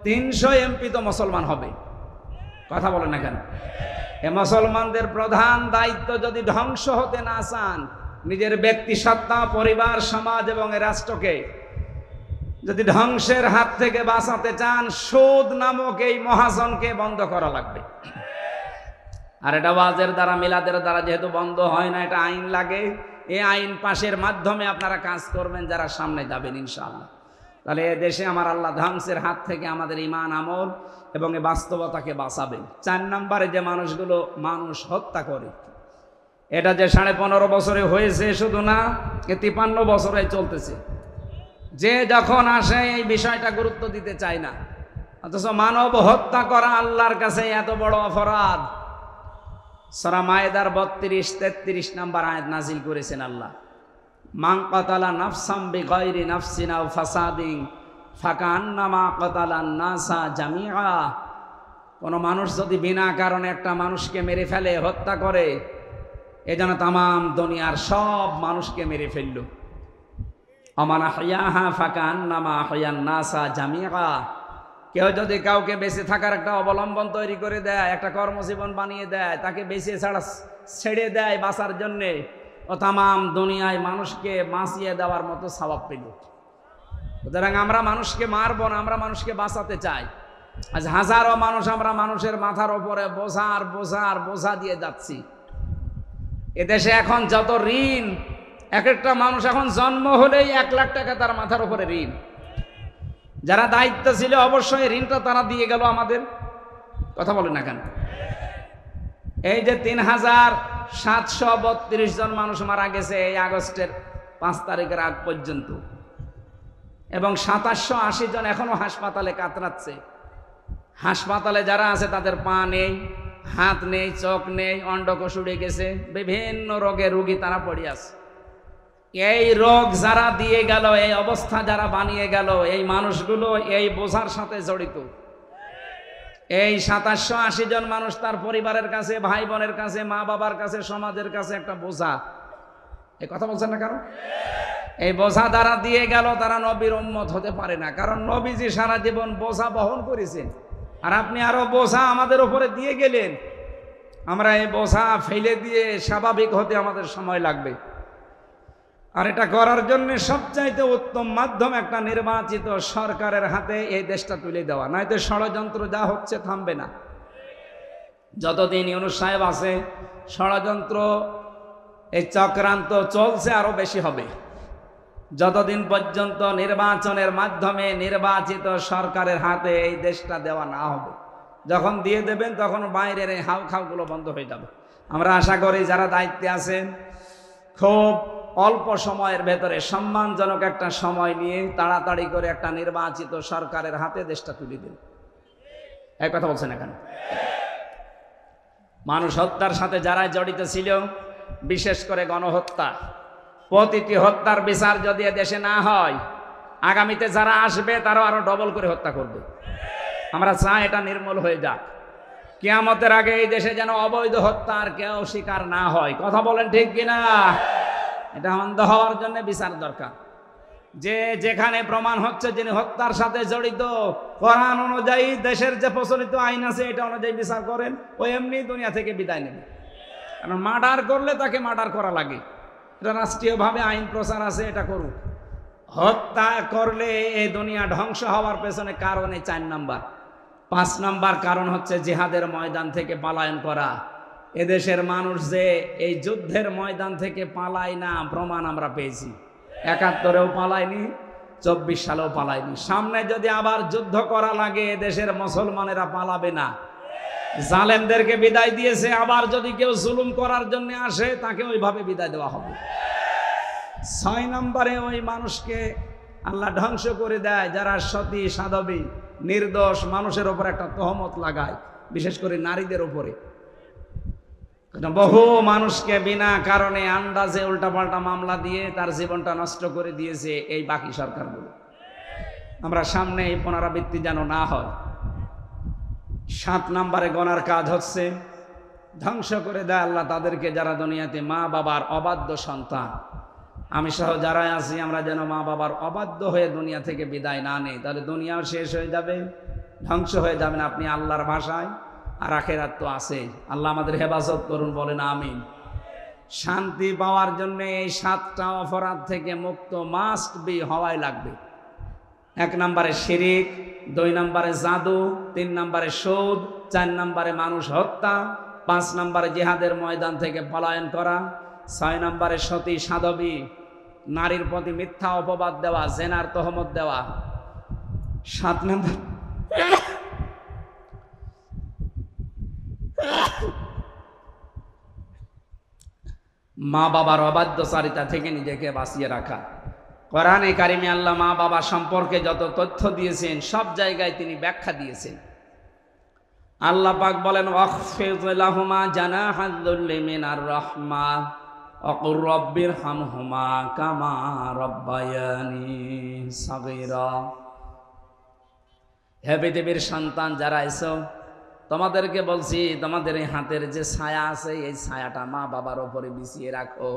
S2: 300 এমপি তো মুসলমান হবে। কথা বলেন না কেন? এ মুসলমানদের প্রধান দায়িত্ব যদি ধ্বংস হতে না চান, নিজের ব্যক্তি সত্তা, পরিবার, সমাজ এবং রাষ্ট্রকে যদি ধ্বংসের হাত থেকে বাঁচাতে চান, সুদ নামক এই মহাজনকে বন্ধ করা লাগবে। আর এটা ওয়াজের দ্বারা, মিলাদের দ্বারা যেহেতু বন্ধ হয় না, এটা আইন লাগে। এই আইন পাশের মাধ্যমে আপনারা কাজ করবেন যারা সামনে যাবেন ইনশাআল্লাহ। তাহলে এ দেশে আমার আল্লাহ ধ্বংসের হাত থেকে আমাদের ঈমান, আমল এবং এই বাস্তবতাকে বাঁচাবেন। 4 নম্বরে যে মানুষগুলো মানুষ হত্যা করে, এটা যে 15.5 বছরে হয়েছে শুধু না, 53 বছরে চলতেছে। যে যখন আসে এই বিষয়টা গুরুত্ব দিতে চায় না, অথচ মানব হত্যা করা আল্লাহর কাছে এত বড় অপরাধ। সূরা মায়েদার 32-33 নম্বর আয়াত নাজিল করেছেন আল্লাহ। মান কাতালা নাফসাম বিগাইরি নাফসিন আও ফাসাদিন ফাকান্নামা কাতালান নাসা জামিআ। কোন মানুষ যদি বিনা কারণে একটা মানুষকে মেরে ফেলে, হত্যা করে, এ যেন তামাম দুনিয়ার সব মানুষকে মেরে ফেলল। আমান আহইয়াহা ফাকান্নামা আহইয়ান নাসা জামিআ। কেউ যদি কাউকে বেঁচে থাকার একটা অবলম্বন তৈরি করে দেয়, একটা কর্মজীবন বানিয়ে দেয়, তাকে বেঁচে ছেড়ে দেয় বাঁচার জন্যে, ও তামাম দুনিয়ায় মানুষকে বাঁচিয়ে দেওয়ার মতো সওয়াব পেল। সুতরাং আমরা মানুষকে মারবো না, আমরা মানুষকে বাঁচাতে চাই। আজ হাজারো মানুষ আমরা মানুষের মাথার উপরে বোঝা দিয়ে যাচ্ছি। এদেশে এখন যত ঋণ, এক একটা মানুষ এখন জন্ম হলেই 1 লাখ টাকা তার মাথার উপরে ঋণ। যারা দায়িত্ব ছিল অবশ্যই ঋণটা তারা দিয়ে গেল আমাদের। কথা বলেন না কেন? এই যে 3732 জন মানুষ মারা গেছে এই আগস্টের 5 তারিখের আগ পর্যন্ত, এবং 2780 জন এখনো হাসপাতালে কাতরাচ্ছে। হাসপাতালে যারা আছে তাদের পা নেই, হাত নেই, চোখ নেই, অন্ডকোষ উড়ে গেছে, বিভিন্ন রোগের রোগী তারা পড়ে আছে। এই রোগ যারা দিয়ে গেল, এই অবস্থা যারা বানিয়ে গেল, এই মানুষগুলো এই বোঝার সাথে জড়িত। এই 2780 জন মানুষ তার পরিবারের কাছে, ভাই বোনের কাছে, মা বাবার কাছে, সমাজের কাছে একটা বোঝা। এই কথা বলছেন না? কারণ এই বোঝা দ্বারা দিয়ে গেল, তারা নবীর উম্মত হতে পারে না। কারণ নবীজি সারা জীবন বোঝা বহন করেছেন, আর আপনি আরো বোঝা আমাদের উপরে দিয়ে গেলেন। আমরা এই বোঝা ফেলে দিয়ে স্বাভাবিক হতে আমাদের সময় লাগবে। আর এটা করার জন্য সবচাইতে উত্তম মাধ্যম একটা নির্বাচিত সরকারের হাতে এই দেশটা তুলে দেওয়া, নয়তো ষড়যন্ত্র যা হচ্ছে থামবে না। যতদিন ইউনূস সাহেব আছে, ষড়যন্ত্র, এই চক্রান্ত চলছে, আরো বেশি হবে। যতদিন পর্যন্ত নির্বাচনের মাধ্যমে নির্বাচিত সরকারের হাতে এই দেশটা দেওয়া না হবে, যখন দিয়ে দেবেন তখন বাইরের এই হাউ খাওগুলো বন্ধ হয়ে যাবে। আমরা আশা করি যারা দায়িত্বে আছেন খুব অল্প সময়ের ভেতরে সম্মানজনক একটা সময় নিয়ে তাড়াতাড়ি করে একটা নির্বাচিত সরকারের হাতে দেশটা তুলে দিন। এই কথা বলছেন এখানে। মানুষ হত্যার সাথে যারা জড়িত ছিল, বিশেষ করে গণহত্যা, প্রতিটি হত্যার বিচার যদি দেশে না হয়, আগামীতে যারা আসবে তারাও আরো ডবল করে হত্যা করবে। আমরা চাই এটা নির্মূল হয়ে যাক। কিয়ামতের আগে এই দেশে যেন অবৈধ হত্যার কেউ শিকার না হয়। কথা বলেন ঠিক কিনা? এটা অন্ধ হওয়ার জন্য বিচার দরকার। যে যেখানে প্রমাণ হচ্ছে যিনি হত্যার সাথে জড়িত, কোরআন অনুযায়ী দেশের যে প্রচলিত আইন আছে এটা অনুযায়ী বিচার করেন, ও এমনি দুনিয়া থেকে বিদায় নেবে। কারণ মার্ডার করলে তাকে মার্ডার করা লাগে, এটা রাষ্ট্রীয়ভাবে আইন প্রচার আছে, এটা করুক। হত্যা করলে এই দুনিয়া ধ্বংস হওয়ার পেছনে কারণে 4 নাম্বার। 5 নাম্বার কারণ হচ্ছে জিহাদের ময়দান থেকে পলায়ন করা। এদেশের মানুষ যে এই যুদ্ধের ময়দান থেকে পালায় না, প্রমাণ আমরা পেয়েছি। 71-এও পালায়নি, 24 সালেও পালায়নি। সামনে যদি আবার যুদ্ধ করা লাগে, এদেশের মুসলমানেরা পালাবে না। জালেমদেরকে বিদায় দিয়েছে, আবার যদি কেউ জুলুম করার জন্য আসে তাকে ওইভাবে বিদায় দেওয়া হবে। 6 নম্বরে ওই মানুষকে আল্লাহ ধ্বংস করে দেয় যারা সতী সাধবী নির্দোষ মানুষের উপর একটা তহমত লাগায়, বিশেষ করে নারীদের উপরে। বহু মানুষকে বিনা কারণে আন্দাজে উল্টাপাল্টা মামলা দিয়ে তার জীবনটা নষ্ট করে দিয়েছে এই বাকি সরকারগুলো। আমরা সামনে এই পুনরাবৃত্তি যেন না হয়। 7 নম্বরে গণার কাজ হচ্ছে ধ্বংস করে দেয় আল্লাহ তাদেরকে যারা দুনিয়াতে মা বাবার অবাধ্য সন্তান। আমি সহ যারা আছি আমরা যেন মা বাবার অবাধ্য হয়ে দুনিয়া থেকে বিদায় না নেই, তাহলে দুনিয়াও শেষ হয়ে যাবে, ধ্বংস হয়ে যাবেন আপনি আল্লাহর ভাষায়, আর আখেরাত তো আছে। আল্লাহ আমাদের হেফাজত করুন, বলেন আমিন। শান্তি পাওয়ার জন্য এই 7টা অপরাধ থেকে মুক্ত মাস্ট বি হওয়াই লাগবে। 1 নম্বরে শিরিক, 2 নম্বরে জাদু, 3 নম্বরে সুদ, 4 নম্বরে মানুষ হত্যা, 5 নম্বরে জিহাদের ময়দান থেকে পলায়ন করা, 6 নম্বরে সতী সাধবী নারীর প্রতি মিথ্যা অপবাদ দেওয়া, জেনার তহমত দেওয়া, 7 নম্বর মা বাবার অবাধ্যচারিতা থেকে নিজেকে বাঁচিয়ে রাখা। কোরআনে কারিমে আল্লাহ মা বাবা সম্পর্কে যত তথ্য দিয়েছেন সব জায়গায় তিনি ব্যাখ্যা দিয়েছেন। আল্লাহ পাক বলেন ওয়াখফিদ লাহুমা জানাহাল যুল্লি মিনার রাহমা ওয়াকুর রাব্বিরহামহুমা কামা রাব্বায়ানি সাগীরা। হে পৃথিবীর সন্তান যারা এসো, তোমাদেরকে বলছি তোমাদের এই হাতের যে ছায়া আছে এই ছায়াটা মা বাবার উপরে বিছিয়ে রাখো।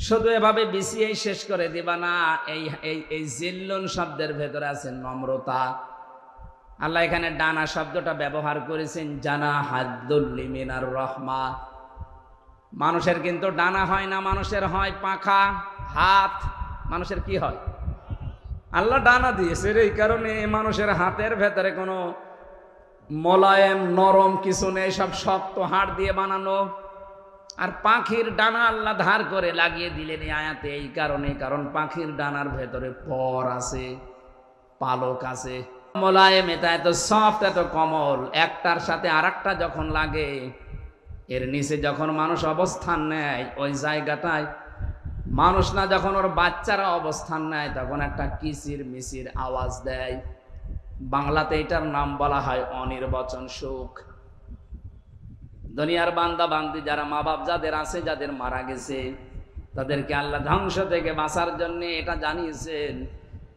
S2: শুধু এভাবে বিছিয়ে শেষ করে দিবা না, এই জিল্লুন শব্দের ভেতরে আছে নম্রতা। আল্লাহ এখানে ডানা শব্দটা ব্যবহার করেছেন, জানা হাদ্দুল্লি মিনার রহমা। মানুষের কিন্তু ডানা হয় না, মানুষের হয় পাখা, হাত। মানুষের কি হয়? আল্লাহ ডানা দিয়েছে, এই কারণে মানুষের হাতের ভেতরে কোনো মোলায়েম নরম কিছু নেই, সব শক্ত হাড় দিয়ে বানানো। আর পাখির ডানা আল্লাহ ধার করে লাগিয়ে দিলেন এই আয়াতে এই কারণে, কারণ পাখির ডানার ভেতরে পর আছে, পালক আছে, মোলায়েম, এটা এত সফট, এত কোমল। একটার সাথে আরেকটা যখন লাগে, এর নিচে যখন মানুষ অবস্থান নেয় ওই জায়গাটায়, মানুষ না যখন ওর বাচ্চারা অবস্থান নেয় তখন একটা কিচির মিচির আওয়াজ দেয়। বাংলাতে এটার নাম বলা হয় অনির্বচন সুখ। দুনিয়ার বান্দা বান্দি যারা মা বাপ যাদের আছে, যাদের মারা গেছে, তাদেরকে আল্লাহ ধ্বংস থেকে বাঁচার জন্য এটা জানিয়েছেন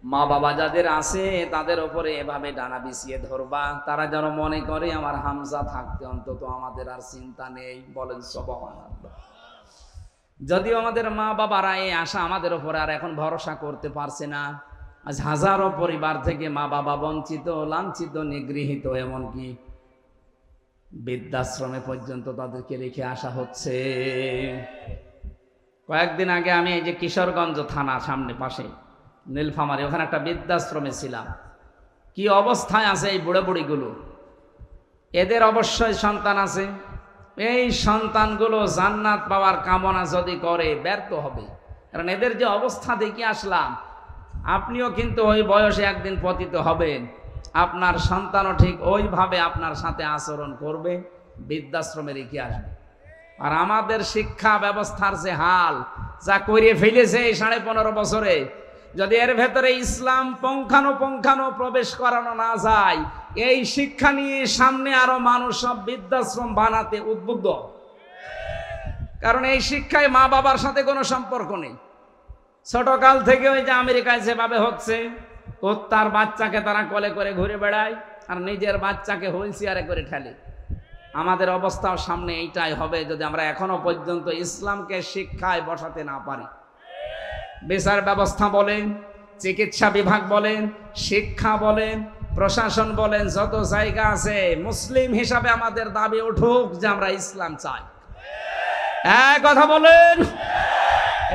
S2: মা বাবা যাদের আছে তাদের ওপরে এভাবে ডানা বিছিয়ে ধরবা, তারা যেন মনে করে আমার হামজা থাকতে অন্তত আমাদের আর চিন্তা নেই। বলেন সুবহানাল্লাহ। যদিও আমাদের মা বাবারা এই আশা আমাদের ওপরে আর এখন ভরসা করতে পারছে না। আজ হাজারো পরিবার থেকে মা বাবা বঞ্চিত, লাঞ্ছিত, নিগৃহীত, এমনকি বৃদ্ধাশ্রমে পর্যন্ত তাদেরকে রেখে আসা হচ্ছে। কয়েকদিন আগে আমি এই যে কিশোরগঞ্জ থানা সামনে পাশে নীলফামারী, ওখানে একটা বৃদ্ধাশ্রমে ছিলাম। কি অবস্থায় আছে এই বুড়ো বুড়িগুলো। এদের অবশ্যই সন্তান আছে, এই সন্তানগুলো জান্নাত পাওয়ার কামনা যদি করে ব্যর্থ হবে। কারণ এদের যে অবস্থা দেখে আসলাম, আপনিও কিন্তু ওই বয়সে একদিন পতিত হবেন, আপনার সন্তানও ঠিক ওইভাবে আপনার সাথে আচরণ করবে, বৃদ্ধাশ্রমে রেখে আসবে। আর আমাদের শিক্ষা ব্যবস্থার যে হাল যা করিয়ে ফেলেছে এই 15.5 বছরে, যদি এর ভেতরে ইসলাম পুঙ্খানুপুঙ্খানু প্রবেশ করানো না যায়, এই শিক্ষা নিয়ে সামনে আরো মানুষ সব বৃদ্ধাশ্রম বানাতে উদ্বুদ্ধ। কারণ এই শিক্ষায় মা বাবার সাথে কোনো সম্পর্ক নেই। ছোটকাল থেকে ওই যে আমেরিকায় যেভাবে হচ্ছে, তার বাচ্চাকে তারা কোলে করে ঘুরে বেড়ায় আর নিজের বাচ্চাকে হুইল চেয়ারে করে ঠেলে। আমাদের অবস্থাও সামনে এইটাই হবে যদি আমরা এখনো পর্যন্ত ইসলামকে শিক্ষায় বসাতে না পারি। বিচার ব্যবস্থা বলেন, চিকিৎসা বিভাগ বলেন, শিক্ষা বলেন, প্রশাসন বলেন, যত জায়গা আছে, মুসলিম হিসাবে আমাদের দাবি উঠুক যে আমরা ইসলাম চাই। এক কথা বলেন।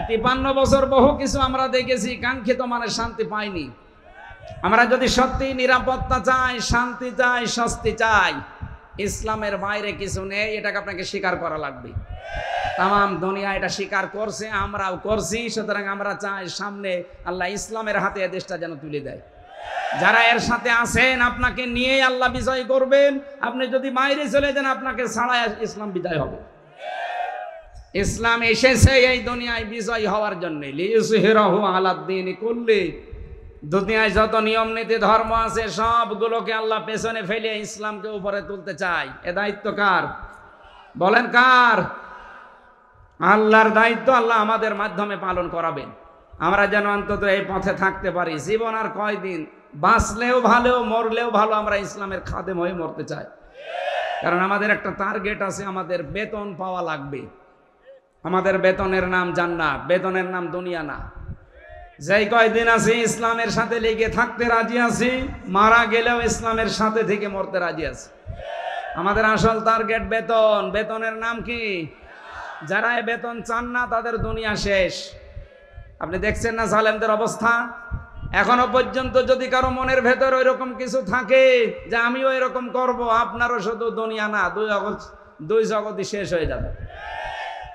S2: 53 বছর বহু কিছু আমরা দেখেছি, কাঙ্ক্ষিত মানের শান্তি পাইনি। আমরা যদি সত্যি নিরাপত্তা চাই, শান্তি চাই, স্বস্তি চাই, ইসলামের বাইরে কিছু নেই, এটাকে আপনাকে স্বীকার করা লাগবে। তাম দুনিয়া এটা স্বীকার করছে, আমরাও করছি। সুতরাং আমরা চাই সামনে আল্লাহ ইসলামের হাতে এ দেশটা যেন তুলে দেয়। যারা এর সাথে আছেন আপনাকে নিয়ে আল্লাহ বিজয় করবেন। আপনি যদি বাইরে চলে যান, আপনাকে ছাড়াই ইসলাম বিজয় হবে। ইসলাম এসেছে এই দুনিয়ায় বিজয় হওয়ার জন্য। লিইয়ুযহিরাহু আলাদ-দীনি কুল্লি। দুনিয়ায় যত নিয়ম নীতি ধর্ম আছে সবগুলোকে আল্লাহ পেছনে ফেলে ইসলামকে উপরে তুলতে চায়। এ দায়িত্ব কার? বলেন কার? আল্লাহর দায়িত্ব। আল্লাহ আমাদের মাধ্যমে পালন করাবেন। আমরা যেন অন্তত এই পথে থাকতে পারি। জীবন আর কয়দিন, বাঁচলেও ভালো, মরলেও ভালো, আমরা ইসলামের খাদেম হয়ে মরতে চাই। কারণ আমাদের একটা টার্গেট আছে, আমাদের বেতন পাওয়া লাগবে। আমাদের বেতনের নাম জান্নাত, বেতনের নাম দুনিয়া না। যেই কয়দিন আছি ইসলামের সাথে লেগে থাকতে রাজি আছি, মারা গেলেও ইসলামের সাথে থেকে মরতে রাজি আছি। আমাদের আসল টার্গেট বেতন। বেতনের নাম কি? যারা এই বেতন চান না তাদের দুনিয়া শেষ। আপনি দেখছেন না জালেমদের অবস্থা। এখনো পর্যন্ত যদি কারো মনের ভেতর ওইরকম কিছু থাকে যে আমিও এরকম করব, আপনারও শুধু দুনিয়া না, দুই জগৎই শেষ হয়ে যাবে।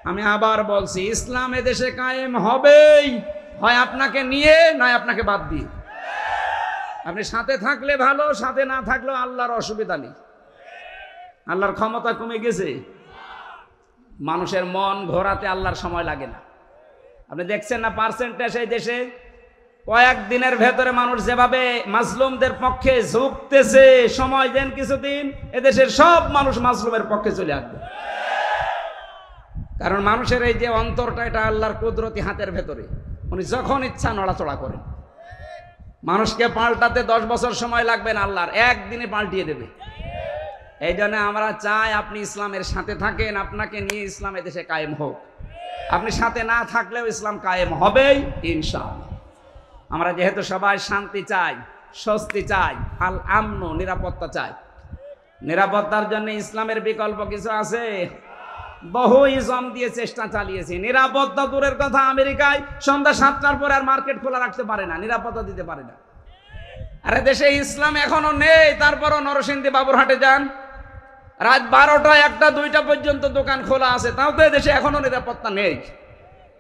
S2: আমি আবার বলছি, ইসলাম এদেশে কায়েম হবেই, হয় আপনাকে নিয়ে নয় আপনাকে বাদ দিয়ে। আপনি সাথে থাকলে ভালো, সাথে না থাকলেও আল্লাহর অসুবিধা নেই। আল্লাহর ক্ষমতা কমে গেছে। মানুষের মন ঘোরাতে আল্লাহর সময় লাগে না। আপনি দেখছেন না পার্সেন্টেজ এই দেশে কয়েকদিনের ভেতরে মানুষ যেভাবে মাজলুমদের পক্ষে ঝুঁকতেছে, সময় দেন কিছুদিন, এদেশের সব মানুষ মাজলুমের পক্ষে চলে আসবে। কারণ মানুষের এই যে অন্তরটা, এটা আল্লাহর কুদরতি হাতের ভেতরে। উনি যখন ইচ্ছা নড়াচড়া করেন। মানুষকে পাল্টাতে 10 বছর সময় লাগবে না, আল্লাহর একদিনে পাল্টিয়ে দেবে। এই জন্য আমরা চাই আপনি ইসলামের সাথে থাকেন, আপনাকে নিয়ে ইসলাম এদেশে কায়েম হোক। আপনি সাথে না থাকলেও ইসলাম কায়েম হবেই ইনশাআল্লাহ। আমরা যেহেতু সবাই শান্তি চাই, স্বস্তি চাই, আল আমন, নিরাপত্তা চাই। নিরাপত্তার জন্য ইসলামের বিকল্প কিছু আছে? বহু ইজম দিয়ে চেষ্টা চালিয়েছি। নিরাপত্তা দূরের কথা, আমেরিকায় সন্ধ্যা 7টার পরে আর মার্কেট খোলা রাখতে পারে না, নিরাপত্তা দিতে পারে না। আরে দেশে ইসলাম এখনো নেই, তারপরও নরসিংদী বাবুরহাটে যান, রাত 12টা, 1টা, 2টা পর্যন্ত দোকান খোলা আছে, তাও তো দেশে এখনো নিরাপত্তা নেই।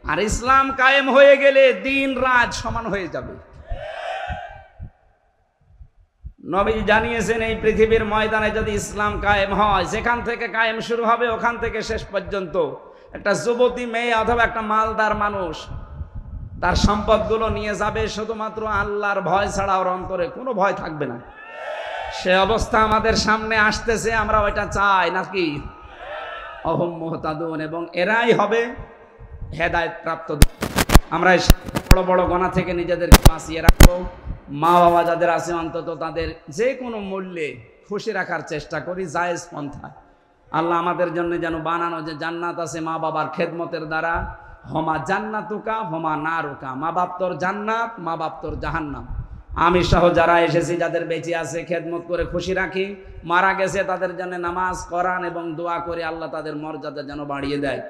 S2: আর ইসলাম কায়েম হয়ে গেলে দিন রাত সমান হয়ে যাবে। নবী জানিয়েছেন এই পৃথিবীর ময়দানে যদি ইসলাম কায়েম হয়, যেখান থেকে কায়েম শুরু হবে ওখান থেকে শেষ পর্যন্ত একটা যুবতী মেয়ে অথবা একটা মালদার মানুষ তার সম্পদগুলো নিয়ে যাবে, শুধুমাত্র আল্লাহর ভয় ছাড়া ওর অন্তরে কোনো ভয় থাকবে না। সে অবস্থা আমাদের সামনে আসতেছে, আমরা ওইটা চাই নাকি? অহম মুহতাদুন, এবং এরাই হবে হেদায়েত প্রাপ্ত। আমরা বড় বড় গোনা থেকে নিজেদেরকে বাঁচিয়ে রাখবো। মা বাবা যাদের আছে অন্তত তাদের যে কোনো মূল্যে খুশি রাখার চেষ্টা করি জায়েজ পন্থায়। আল্লাহ আমাদের জন্য যেন বানানো যে জান্নাত আছে মা বাবার খেদমতের দ্বারা, হমা জান্নাতুকা হমা নারুকা, মা বাপ তোর জান্নাত, মা বাপ তোর জাহান্নাম। আমি সহ যারা এসেছি, যাদের বেঁচে আছে খেদমত করে খুশি রাখি, মারা গেছে তাদের জন্য নামাজ, কোরআন এবং দোয়া করে আল্লাহ তাদের মর্যাদা যেন বাড়িয়ে দেয়।